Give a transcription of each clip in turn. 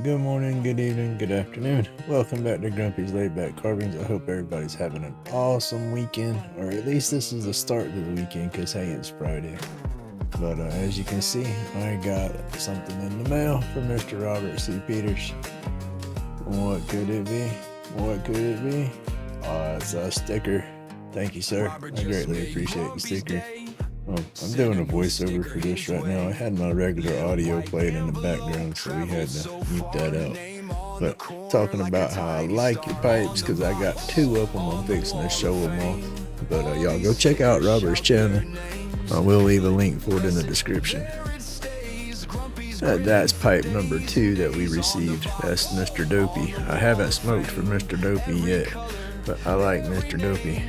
Good morning, good evening, good afternoon. Welcome back to Grumpy's LaidBak Carvings. I hope everybody's having an awesome weekend, or at least this is the start of the weekend because hey, it's Friday. But as you can see, I got something in the mail from Mr. Robert C. Peters. What could it be? What could it be? It's a sticker. Thank you, sir. I greatly appreciate the sticker. I'm doing a voiceover for this right now. I had my regular audio playing in the background, so we had to mute that out. But talking about how I like your pipes, because I got 2 of them. I'm fixing to show them off. But y'all go check out Robert's channel. I will leave a link for it in the description. That's pipe number 2 that we received. That's Mr. Dopey. I haven't smoked for Mr. Dopey yet, but I like Mr. Dopey.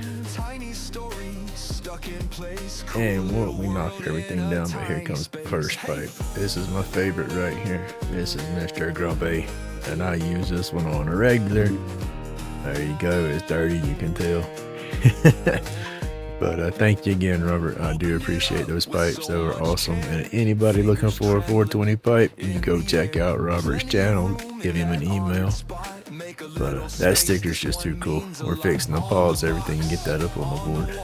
And we knock everything down, but here comes the first pipe. This is my favorite right here. This is Mr. Grumpy, and I use this one on a regular. There you go. It's dirty, you can tell. But thank you again, Robert. I do appreciate those pipes. They were awesome. And anybody looking for a 420 pipe, you go check out Robert's channel. Give him an email. But that sticker's just too cool. We're fixing to pause everything and get that up on the board.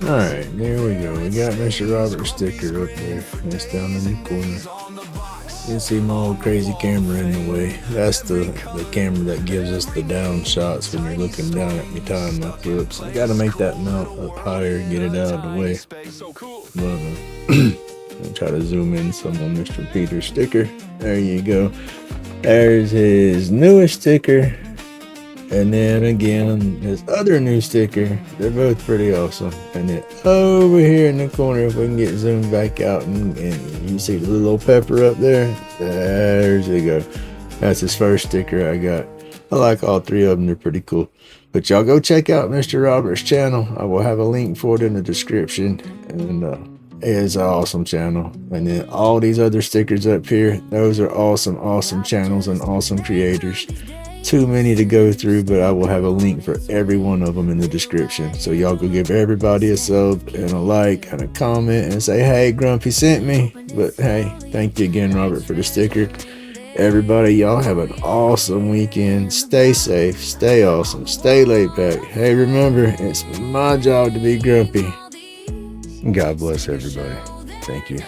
Alright, there we go. We got Mr. Robert's sticker up there. That's down in the corner. You can see my old crazy camera in the way. That's the camera that gives us the down shots when you're looking down at me tying my clips. I gotta make that mount up higher and get it out of the way. But I'll try to zoom in some on Mr. Peters' sticker. There you go. There's his newest sticker. And then again, his other new sticker. They're both pretty awesome. And then over here in the corner, if we can get zoomed back out and you see the little pepper up there, there's you go. That's his first sticker I got. I like all 3 of them. They're pretty cool. But y'all go check out Mr. Robert's channel. I will have a link for it in the description. And it is an awesome channel. And then all these other stickers up here, those are awesome channels and awesome creators. Too many to go through, but I will have a link for every one of them in the description. So y'all go give everybody a sub and a like and a comment and say, hey, Grumpy sent me. But hey, thank you again, Robert, for the sticker. Everybody, y'all have an awesome weekend. Stay safe, stay awesome, stay laid back. Hey, remember, it's my job to be grumpy. God bless everybody. Thank you.